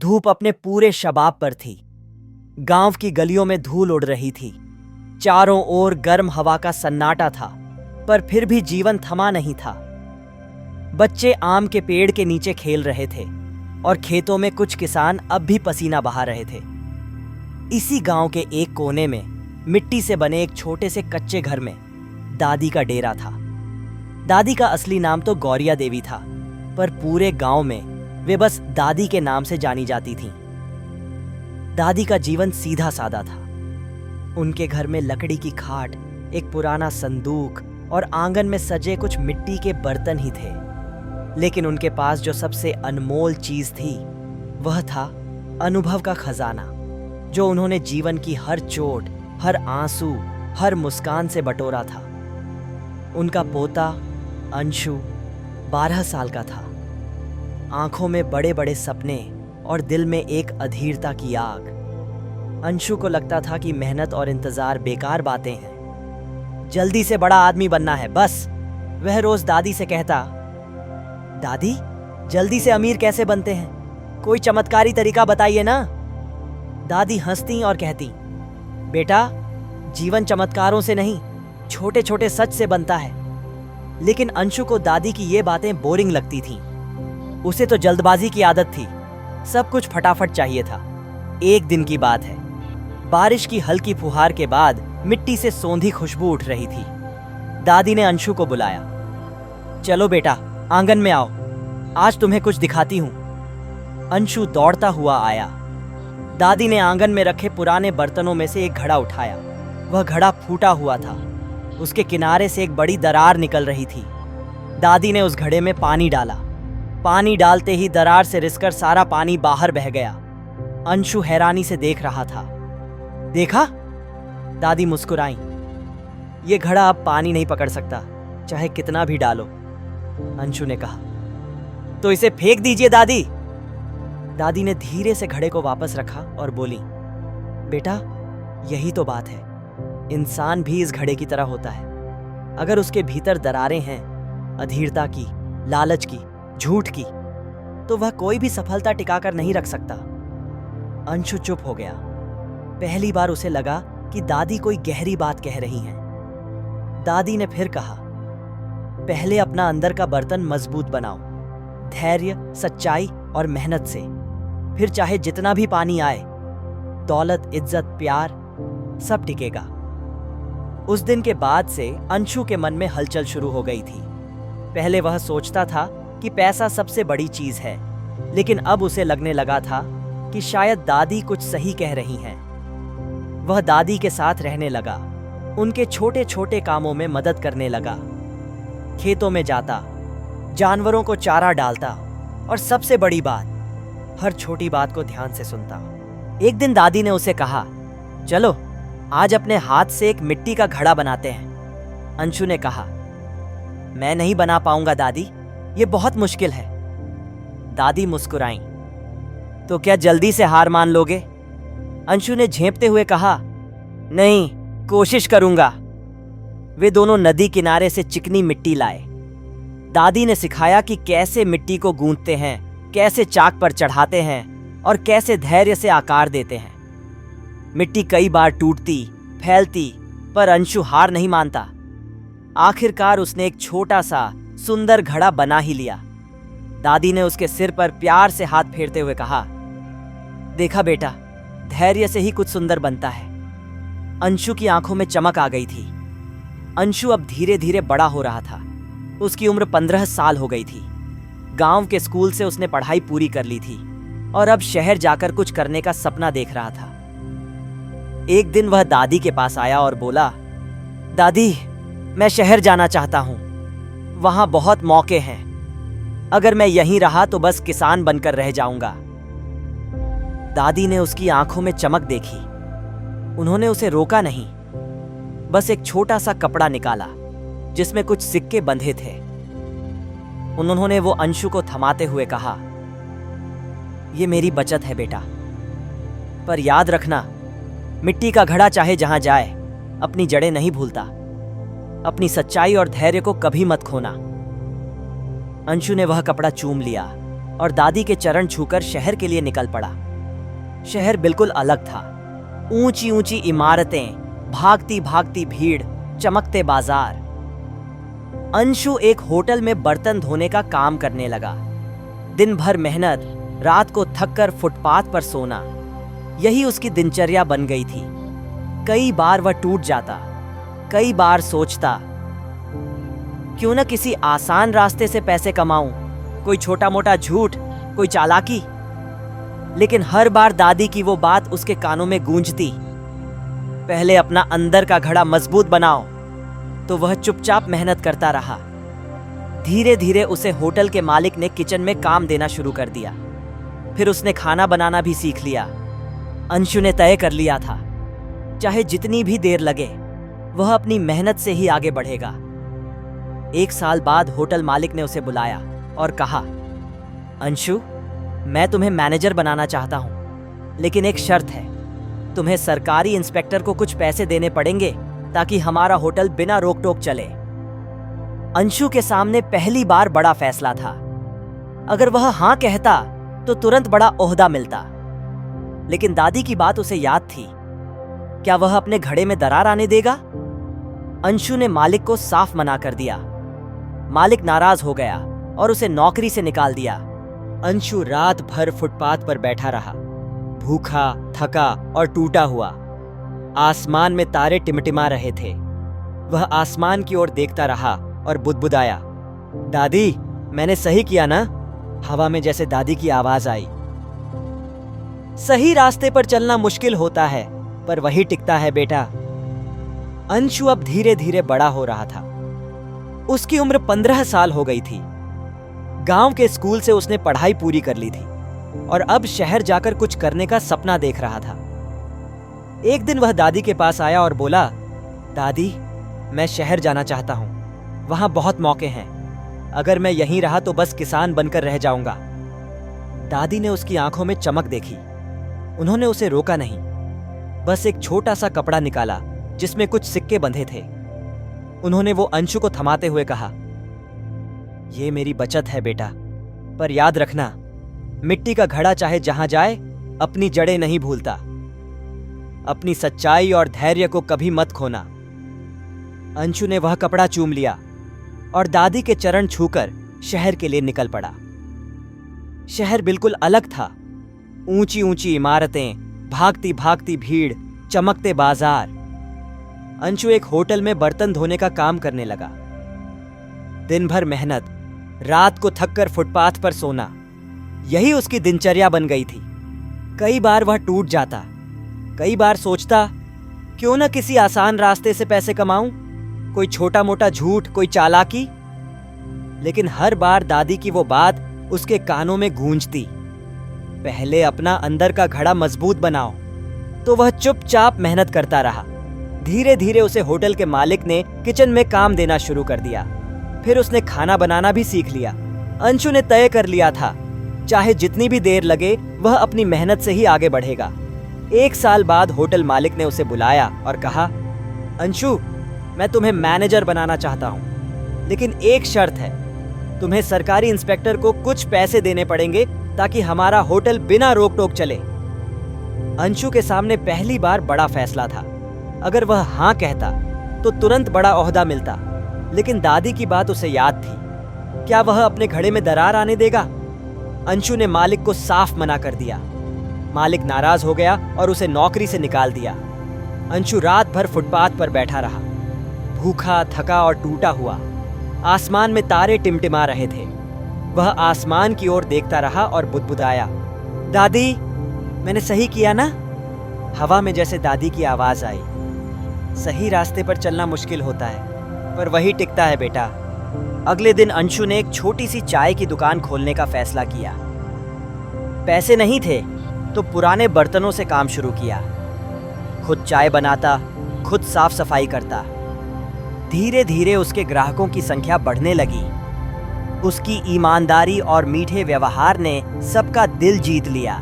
धूप अपने पूरे शबाब पर थी। गांव की गलियों में धूल उड़ रही थी। चारों ओर गर्म हवा का सन्नाटा था, पर फिर भी जीवन थमा नहीं था। बच्चे आम के पेड़ के नीचे खेल रहे थे और खेतों में कुछ किसान अब भी पसीना बहा रहे थे। इसी गांव के एक कोने में मिट्टी से बने एक छोटे से कच्चे घर में दादी का डेरा था। दादी का असली नाम तो गौरिया देवी था, पर पूरे गांव में वे बस दादी के नाम से जानी जाती थीं। दादी का जीवन सीधा सादा था। उनके घर में लकड़ी की खाट, एक पुराना संदूक और आंगन में सजे कुछ मिट्टी के बर्तन ही थे। लेकिन उनके पास जो सबसे अनमोल चीज थी वह था अनुभव का खजाना, जो उन्होंने जीवन की हर चोट, हर आंसू, हर मुस्कान से बटोरा था। उनका पोता अंशु 12 साल का था। आंखों में बड़े बड़े सपने और दिल में एक अधीरता की आग। अंशु को लगता था कि मेहनत और इंतजार बेकार बातें हैं, जल्दी से बड़ा आदमी बनना है बस। वह रोज दादी से कहता, दादी जल्दी से अमीर कैसे बनते हैं, कोई चमत्कारी तरीका बताइए ना। दादी हंसती और कहती, बेटा जीवन चमत्कारों से नहीं, छोटे छोटे सच से बनता है। लेकिन अंशु को दादी की ये बातें बोरिंग लगती थीं। उसे तो जल्दबाजी की आदत थी, सब कुछ फटाफट चाहिए था। एक दिन की बात है, बारिश की हल्की फुहार के बाद मिट्टी से सौंधी खुशबू उठ रही थी। दादी ने अंशु को बुलाया, चलो बेटा आंगन में आओ, आज तुम्हें कुछ दिखाती हूं। अंशु दौड़ता हुआ आया। दादी ने आंगन में रखे पुराने बर्तनों में से एक घड़ा उठाया। वह घड़ा फूटा हुआ था, उसके किनारे से एक बड़ी दरार निकल रही थी। दादी ने उस घड़े में पानी डाला। पानी डालते ही दरार से रिसकर सारा पानी बाहर बह गया। अंशु हैरानी से देख रहा था। देखा? दादी मुस्कुराई। ये घड़ा अब पानी नहीं पकड़ सकता, चाहे कितना भी डालो, अंशु ने कहा। तो इसे फेंक दीजिए दादी। दादी ने धीरे से घड़े को वापस रखा और बोली, बेटा यही तो बात है, इंसान भी इस घड़े की तरह होता है। अगर उसके भीतर दरारें हैं, अधीरता की, लालच की, झूठ की, तो वह कोई भी सफलता टिकाकर नहीं रख सकता। अंशु चुप हो गया। पहली बार उसे लगा कि दादी कोई गहरी बात कह रही हैं। दादी ने फिर कहा, पहले अपना अंदर का बर्तन मजबूत बनाओ, धैर्य, सच्चाई और मेहनत से। फिर चाहे जितना भी पानी आए, दौलत, इज्जत, प्यार सब टिकेगा। उस दिन के बाद से अंशु के मन में हलचल शुरू हो गई थी। पहले वह सोचता था कि पैसा सबसे बड़ी चीज है, लेकिन अब उसे लगने लगा था कि शायद दादी कुछ सही कह रही हैं। वह दादी के साथ रहने लगा, उनके छोटे छोटे कामों में मदद करने लगा। खेतों में जाता, जानवरों को चारा डालता और सबसे बड़ी बात, हर छोटी बात को ध्यान से सुनता। एक दिन दादी ने उसे कहा, चलो आज अपने हाथ से एक मिट्टी का घड़ा बनाते हैं। अंशु ने कहा, मैं नहीं बना पाऊंगा दादी, ये बहुत मुश्किल है। दादी मुस्कुराई, तो क्या जल्दी से हार मान लोगे? अंशु ने झेंपते हुए कहा, नहीं, कोशिश करूंगा। वे दोनों नदी किनारे से चिकनी मिट्टी लाए। दादी ने सिखाया कि कैसे मिट्टी को गूंथते हैं, कैसे चाक पर चढ़ाते हैं और कैसे धैर्य से आकार देते हैं। मिट्टी कई बार टूटती, फैलती, पर अंशु हार नहीं मानता। आखिरकार उसने एक छोटा सा सुंदर घड़ा बना ही लिया। दादी ने उसके सिर पर प्यार से हाथ फेरते हुए कहा, देखा बेटा, धैर्य से ही कुछ सुंदर बनता है। अंशु की आंखों में चमक आ गई थी। अंशु अब धीरे धीरे बड़ा हो रहा था। उसकी उम्र 15 साल हो गई थी। गांव के स्कूल से उसने पढ़ाई पूरी कर ली थी और अब शहर जाकर कुछ करने का सपना देख रहा था। एक दिन वह दादी के पास आया और बोला, दादी मैं शहर जाना चाहता हूं, वहां बहुत मौके हैं। अगर मैं यहीं रहा तो बस किसान बनकर रह जाऊंगा। दादी ने उसकी आंखों में चमक देखी। उन्होंने उसे रोका नहीं, बस एक छोटा सा कपड़ा निकाला जिसमें कुछ सिक्के बंधे थे। उन्होंने वो अंशु को थमाते हुए कहा, ये मेरी बचत है बेटा, पर याद रखना, मिट्टी का घड़ा चाहे जहां जाए, अपनी जड़ें नहीं भूलता। अपनी सच्चाई और धैर्य को कभी मत खोना। अंशु ने वह कपड़ा चूम लिया और दादी के चरण छूकर शहर के लिए निकल पड़ा। शहर बिल्कुल अलग था। ऊंची ऊंची इमारतें, भागती भागती भीड़, चमकते बाजार। अंशु एक होटल में बर्तन धोने का काम करने लगा। दिन भर मेहनत, रात को थककर फुटपाथ पर सोना, यही उसकी दिनचर्या बन गई थी। कई बार वह टूट जाता, कई बार सोचता, क्यों न किसी आसान रास्ते से पैसे कमाऊं, कोई छोटा मोटा झूठ, कोई चालाकी। लेकिन हर बार दादी की वो बात उसके कानों में गूंजती, पहले अपना अंदर का घड़ा मजबूत बनाओ। तो वह चुपचाप मेहनत करता रहा। धीरे धीरे उसे होटल के मालिक ने किचन में काम देना शुरू कर दिया। फिर उसने खाना बनाना भी सीख लिया। अंशु ने तय कर लिया था, चाहे जितनी भी देर लगे, वह अपनी मेहनत से ही आगे बढ़ेगा। 1 साल बाद होटल मालिक ने उसे बुलाया और कहा, अंशु, मैं तुम्हें मैनेजर बनाना चाहता हूं, लेकिन एक शर्त है। तुम्हें सरकारी इंस्पेक्टर को कुछ पैसे देने पड़ेंगे ताकि हमारा होटल बिना रोक टोक चले। अंशु के सामने पहली बार बड़ा फैसला था। अगर वह हां कहता तो तुरंत बड़ा ओहदा मिलता, लेकिन दादी की बात उसे याद थी। क्या वह अपने घड़े में दरार आने देगा? अंशु ने मालिक को साफ मना कर दिया। मालिक नाराज हो गया और उसे नौकरी से निकाल दिया। अंशु रात भर फुटपाथ पर बैठा रहा, भूखा, थका और टूटा हुआ। आसमान में तारे टिमटिमा रहे थे। वह आसमान की ओर देखता रहा और बुदबुदाया, दादी, मैंने सही किया ना? हवा में जैसे दादी की आवाज आई। सही रास्ते पर चलना मुश्किल होता है, पर वही टिकता है बेटा। अंशु अब धीरे धीरे बड़ा हो रहा था। उसकी उम्र 15 साल हो गई थी। गांव के स्कूल से उसने पढ़ाई पूरी कर ली थी और अब शहर जाकर कुछ करने का सपना देख रहा था। एक दिन वह दादी के पास आया और बोला, दादी, मैं शहर जाना चाहता हूं, वहां बहुत मौके हैं। अगर मैं यहीं रहा तो बस किसान बनकर रह जाऊंगा। दादी ने उसकी आंखों में चमक देखी। उन्होंने उसे रोका नहीं, बस एक छोटा सा कपड़ा निकाला जिसमें कुछ सिक्के बंधे थे। उन्होंने वो अंशु को थमाते हुए कहा, ये मेरी बचत है बेटा, पर याद रखना, मिट्टी का घड़ा चाहे जहां जाए, अपनी जड़ें नहीं भूलता। अपनी सच्चाई और धैर्य को कभी मत खोना। अंशु ने वह कपड़ा चूम लिया और दादी के चरण छूकर शहर के लिए निकल पड़ा। शहर बिल्कुल अलग था। ऊंची ऊंची इमारतें, भागती भागती भीड़, चमकते बाजार। अंशु एक होटल में बर्तन धोने का काम करने लगा। दिन भर मेहनत, रात को थककर फुटपाथ पर सोना, यही उसकी दिनचर्या बन गई थी। कई बार वह टूट जाता, कई बार सोचता, क्यों न किसी आसान रास्ते से पैसे कमाऊं, कोई छोटा मोटा झूठ, कोई चालाकी। लेकिन हर बार दादी की वो बात उसके कानों में गूंजती, पहले अपना अंदर का घड़ा मजबूत बनाओ। तो वह चुपचाप मेहनत करता रहा। धीरे धीरे उसे होटल के मालिक ने किचन में काम देना शुरू कर दिया। फिर उसने खाना बनाना भी सीख लिया। अंशु ने तय कर लिया था, चाहे जितनी भी देर लगे, वह अपनी मेहनत से ही आगे बढ़ेगा। 1 साल बाद होटल मालिक ने उसे बुलाया और कहा, अंशु, मैं तुम्हें मैनेजर बनाना चाहता हूं, लेकिन एक शर्त है। तुम्हें सरकारी इंस्पेक्टर को कुछ पैसे देने पड़ेंगे ताकि हमारा होटल बिना रोक टोक चले। अंशु के सामने पहली बार बड़ा फैसला था। अगर वह हां कहता तो तुरंत बड़ा ओहदा मिलता, लेकिन दादी की बात उसे याद थी। क्या वह अपने घड़े में दरार आने देगा? अंशु ने मालिक को साफ मना कर दिया। मालिक नाराज हो गया और उसे नौकरी से निकाल दिया। अंशु रात भर फुटपाथ पर बैठा रहा, भूखा, थका और टूटा हुआ। आसमान में तारे टिमटिमा रहे थे। वह आसमान की ओर देखता रहा और बुदबुदाया, दादी, मैंने सही किया ना? हवा में जैसे दादी की आवाज आई। सही रास्ते पर चलना मुश्किल होता है, पर वही टिकता है बेटा। अगले दिन अंशु ने एक छोटी सी चाय की दुकान खोलने का फैसला किया। पैसे नहीं थे तो पुराने बर्तनों से काम शुरू किया। खुद चाय बनाता, खुद साफ सफाई करता। धीरे धीरे उसके ग्राहकों की संख्या बढ़ने लगी। उसकी ईमानदारी और मीठे व्यवहार ने सबका दिल जीत लिया।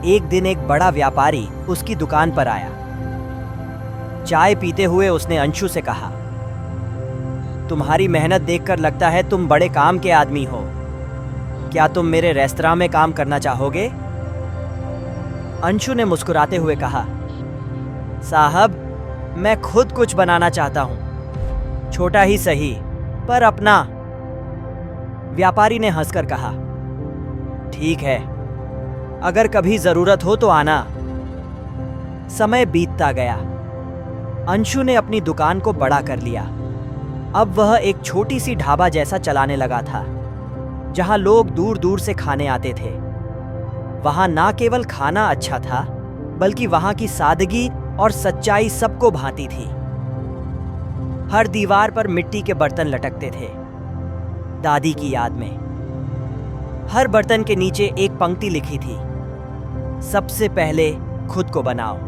एक दिन एक बड़ा व्यापारी उसकी दुकान पर आया। चाय पीते हुए उसने अंशु से कहा, तुम्हारी मेहनत देखकर लगता है तुम बड़े काम के आदमी हो। क्या तुम मेरे रेस्तरां में काम करना चाहोगे? अंशु ने मुस्कुराते हुए कहा, साहब, मैं खुद कुछ बनाना चाहता हूं, छोटा ही सही, पर अपना। व्यापारी ने हंसकर कहा, ठीक है, अगर कभी जरूरत हो तो आना। समय बीतता गया। अंशु ने अपनी दुकान को बड़ा कर लिया। अब वह एक छोटी सी ढाबा जैसा चलाने लगा था, जहां लोग दूर दूर से खाने आते थे। वहां ना केवल खाना अच्छा था, बल्कि वहां की सादगी और सच्चाई सबको भाती थी। हर दीवार पर मिट्टी के बर्तन लटकते थे, दादी की याद में। हर बर्तन के नीचे एक पंक्ति लिखी थी, सबसे पहले खुद को बनाओ।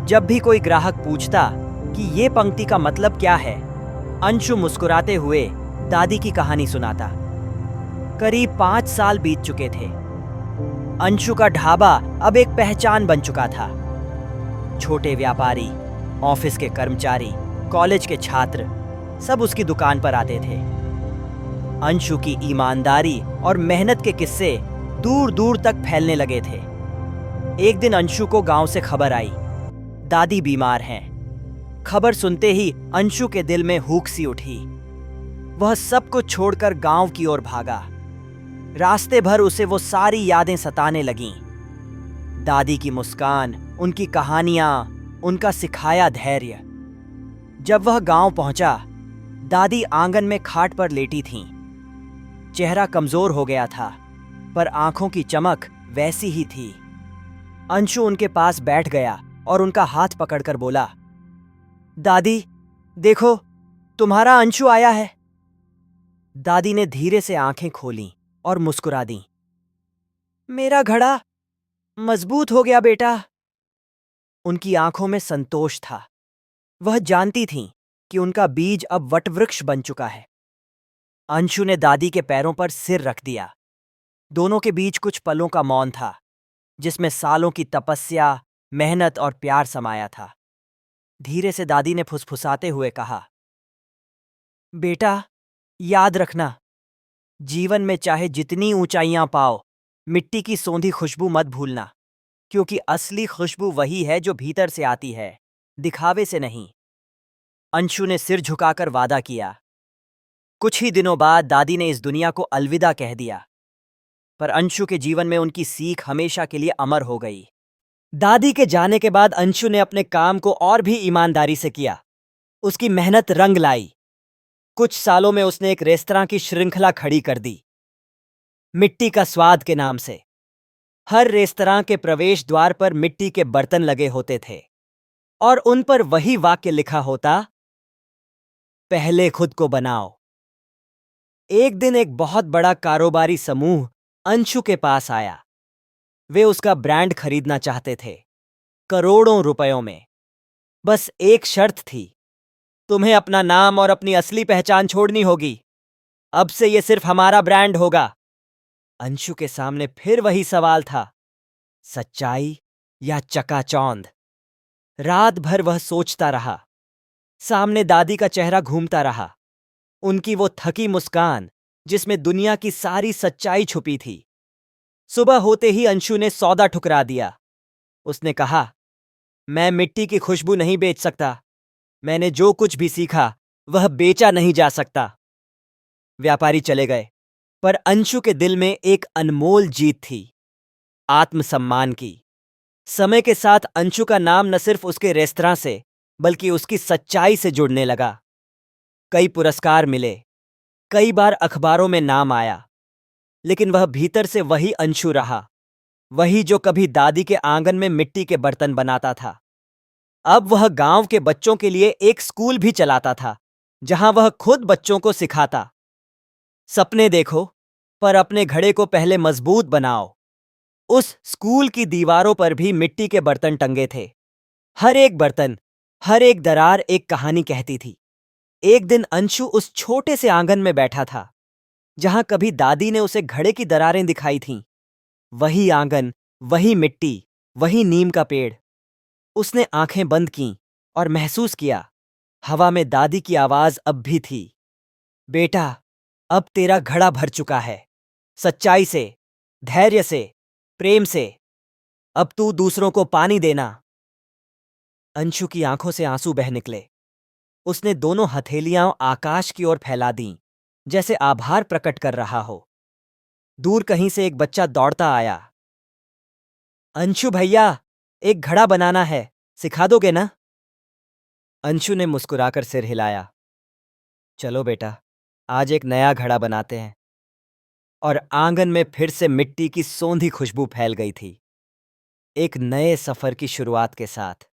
जब भी कोई ग्राहक पूछता कि ये पंक्ति का मतलब क्या है, अंशु मुस्कुराते हुए दादी की कहानी सुनाता। करीब 5 साल बीत चुके थे। अंशु का ढाबा अब एक पहचान बन चुका था। छोटे व्यापारी, ऑफिस के कर्मचारी, कॉलेज के छात्र सब उसकी दुकान पर आते थे। अंशु की ईमानदारी और मेहनत के किस्से दूर दूर तक फैलने लगे थे। एक दिन अंशु को गांव से खबर आई, दादी बीमार हैं। खबर सुनते ही अंशु के दिल में हुक सी उठी। वह सब कुछ छोड़कर गांव की ओर भागा। रास्ते भर उसे वो सारी यादें सताने लगीं। दादी की मुस्कान, उनकी कहानियां, उनका सिखाया धैर्य। जब वह गांव पहुंचा, दादी आंगन में खाट पर लेटी थीं। चेहरा कमजोर हो गया था, पर आंखों की चमक वैसी ही थी। अंशु उनके पास बैठ गया और उनका हाथ पकड़कर बोला, दादी, देखो, तुम्हारा अंशु आया है। दादी ने धीरे से आंखें खोलीं और मुस्कुरा दी। मेरा घड़ा मजबूत हो गया बेटा। उनकी आंखों में संतोष था। वह जानती थीं कि उनका बीज अब वटवृक्ष बन चुका है। अंशु ने दादी के पैरों पर सिर रख दिया। दोनों के बीच कुछ पलों का मौन था, जिसमें सालों की तपस्या, मेहनत और प्यार समाया था। धीरे से दादी ने फुसफुसाते हुए कहा, बेटा, याद रखना, जीवन में चाहे जितनी ऊंचाइयां पाओ, मिट्टी की सोंधी खुशबू मत भूलना, क्योंकि असली खुशबू वही है जो भीतर से आती है, दिखावे से नहीं। अंशु ने सिर झुकाकर वादा किया। कुछ ही दिनों बाद दादी ने इस दुनिया को अलविदा कह दिया, पर अंशु के जीवन में उनकी सीख हमेशा के लिए अमर हो गई। दादी के जाने के बाद अंशु ने अपने काम को और भी ईमानदारी से किया। उसकी मेहनत रंग लाई। कुछ सालों में उसने एक रेस्तरां की श्रृंखला खड़ी कर दी, मिट्टी का स्वाद के नाम से। हर रेस्तरां के प्रवेश द्वार पर मिट्टी के बर्तन लगे होते थे और उन पर वही वाक्य लिखा होता, पहले खुद को बनाओ। एक दिन एक बहुत बड़ा कारोबारी समूह अंशु के पास आया। वे उसका ब्रांड खरीदना चाहते थे, करोड़ों रुपयों में। बस एक शर्त थी, तुम्हें अपना नाम और अपनी असली पहचान छोड़नी होगी। अब से यह सिर्फ हमारा ब्रांड होगा। अंशु के सामने फिर वही सवाल था, सच्चाई या चकाचौंध। रात भर वह सोचता रहा। सामने दादी का चेहरा घूमता रहा, उनकी वो थकी मुस्कान जिसमें दुनिया की सारी सच्चाई छुपी थी। सुबह होते ही अंशु ने सौदा ठुकरा दिया। उसने कहा, मैं मिट्टी की खुशबू नहीं बेच सकता। मैंने जो कुछ भी सीखा वह बेचा नहीं जा सकता। व्यापारी चले गए, पर अंशु के दिल में एक अनमोल जीत थी, आत्मसम्मान की। समय के साथ अंशु का नाम न सिर्फ उसके रेस्तरां से, बल्कि उसकी सच्चाई से जुड़ने लगा। कई पुरस्कार मिले, कई बार अखबारों में नाम आया, लेकिन वह भीतर से वही अंशु रहा, वही जो कभी दादी के आंगन में मिट्टी के बर्तन बनाता था। अब वह गांव के बच्चों के लिए एक स्कूल भी चलाता था, जहां वह खुद बच्चों को सिखाता, सपने देखो, पर अपने घड़े को पहले मजबूत बनाओ। उस स्कूल की दीवारों पर भी मिट्टी के बर्तन टंगे थे। हर एक बर्तन, हर एक दरार एक कहानी कहती थी। एक दिन अंशु उस छोटे से आंगन में बैठा था, जहां कभी दादी ने उसे घड़े की दरारें दिखाई थीं। वही आंगन, वही मिट्टी, वही नीम का पेड़। उसने आंखें बंद कीं और महसूस किया, हवा में दादी की आवाज अब भी थी, बेटा, अब तेरा घड़ा भर चुका है, सच्चाई से, धैर्य से, प्रेम से। अब तू दूसरों को पानी देना। अंशु की आंखों से आंसू बह निकले। उसने दोनों हथेलियां आकाश की ओर फैला दीं, जैसे आभार प्रकट कर रहा हो। दूर कहीं से एक बच्चा दौड़ता आया। अंशु भैया, एक घड़ा बनाना है, सिखा दोगे ना? अंशु ने मुस्कुराकर सिर हिलाया। चलो बेटा, आज एक नया घड़ा बनाते हैं। और आंगन में फिर से मिट्टी की सोंधी खुशबू फैल गई थी, एक नए सफर की शुरुआत के साथ।